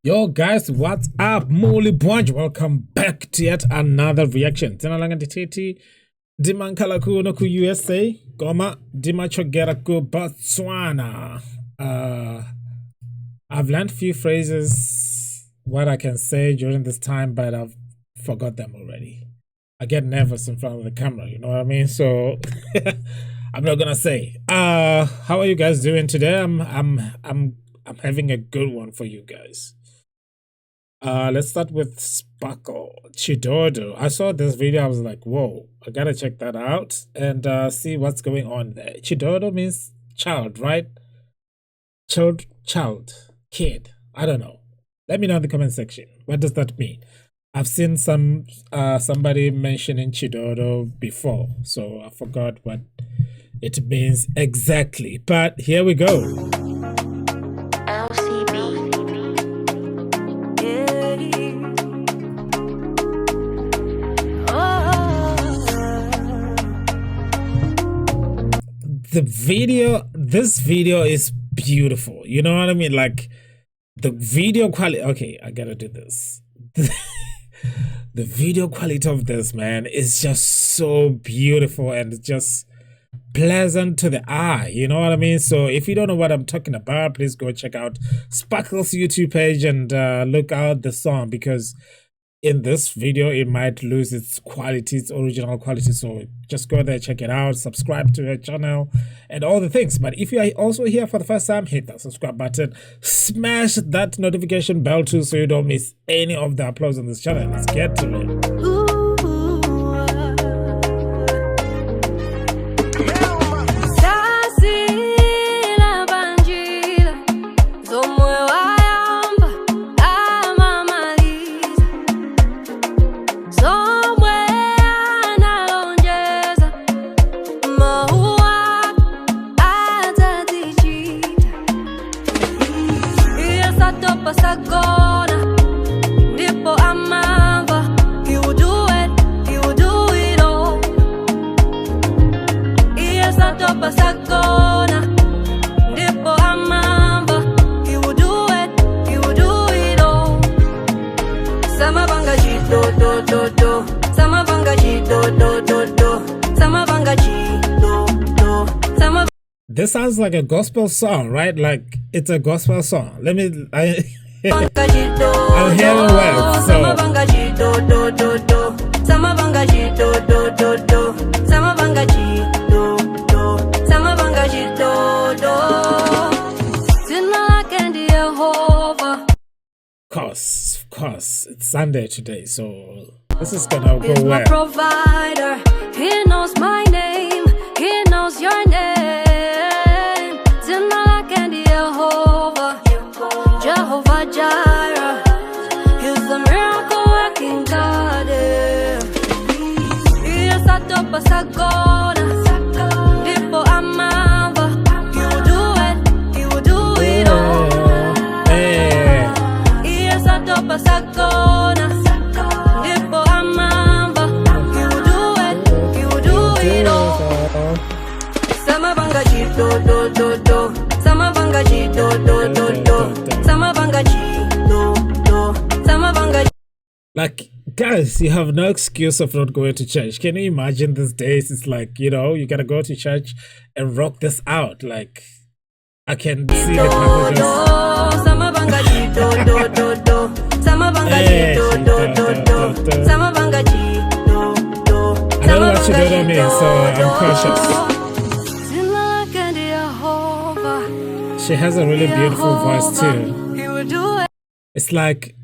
Yo guys, what's up? Moli Bunch, welcome back to yet another reaction. Tena langa dititi dimankala ku no ku USA, goma dimachogera ku Botswana. I've learned few phrases what I can say during this time, but I've forgot them already. I get nervous in front of the camera, you know what I mean? So I'm not gonna say. How are you guys doing today? I'm having a good one for you guys. Let's start with Sparkle Chidodo. I saw this video. I was like, whoa, I gotta check that out and see what's going on there. Chidodo means child, right? Child, kid. I don't know. Let me know in the comment section. What does that mean? I've seen somebody mentioning Chidodo before, so I forgot what it means exactly. But here we go. This video is beautiful. You know what I mean? Like the video quality. Okay, I gotta do this. The video quality of this, man, is just so beautiful and just pleasant to the eye. You know what I mean? So if you don't know what I'm talking about, please go check out Sparkle's YouTube page and look out the song, because in this video it might lose its quality, its original quality. So just go there, check it out, subscribe to her channel and all the things. But if you are also here for the first time, hit that subscribe button, smash that notification bell too, so you don't miss any of the uploads on this channel. Let's get to it. This sounds like a gospel song, right? Like it's a gospel song. I'm hearing words, so of course, it's Sunday today, so this is gonna go well. Provider, he knows my name, he knows your name. Jehovah Jireh, he's the miracle working God. Yes, I top a sagona, ndipo amava. He will do it, he will do it all. Yes, I top a sagona, ndipo amava. He will do it, he will do it all. Sama banga do do do, sama banga do do do do. Like, guys, you have no excuse of not going to church. Can you imagine these days? It's like, you know, you gotta go to church and rock this out. Like, I can see the passages. I don't know what Chidodo means, so I'm cautious. She has a really beautiful voice too. It's like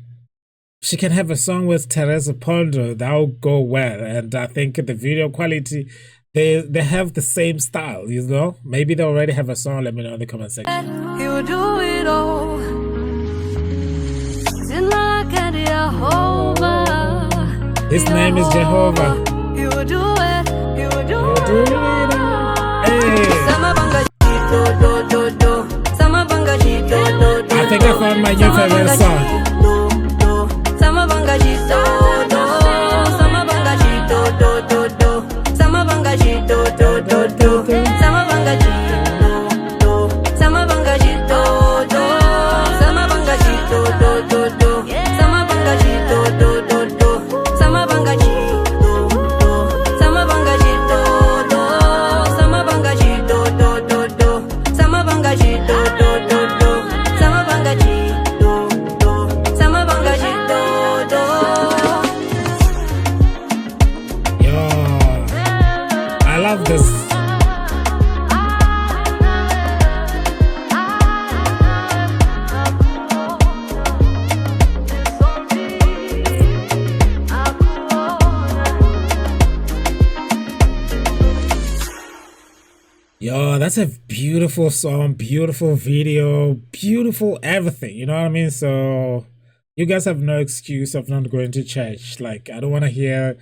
she can have a song with Teresa Pondo that will go well, and I think the video quality, they have the same style, you know. Maybe they already have a song. Let me know in the comment section. He will do it all. His name is Jehovah. He will do it. He will do it. I think I found my new favorite song. that's a beautiful song, beautiful video, beautiful everything. You know what I mean? So you guys have no excuse of not going to church. Like, I don't want to hear,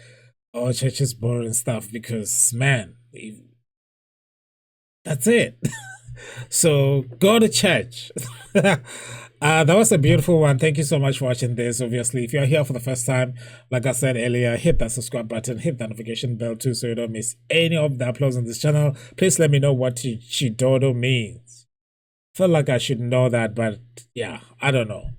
oh, church is boring stuff, because man, that's it. So go to church. That was a beautiful one. Thank you so much for watching this. Obviously, if you're here for the first time, like I said earlier, hit that subscribe button, hit that notification bell too, so you don't miss any of the uploads on this channel. Please let me know what Chidodo means. Feel like I should know that, but yeah, I don't know.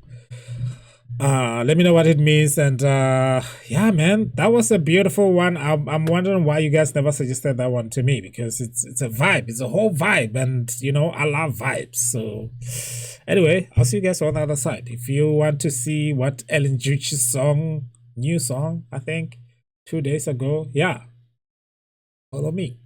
Let me know what it means. And yeah, man, that was a beautiful one. I'm wondering why you guys never suggested that one to me, because it's a vibe, it's a whole vibe, and you know, I love vibes. So anyway, I'll see you guys on the other side. If you want to see what Ellen Juch's new song, I think 2 days ago, yeah, follow me.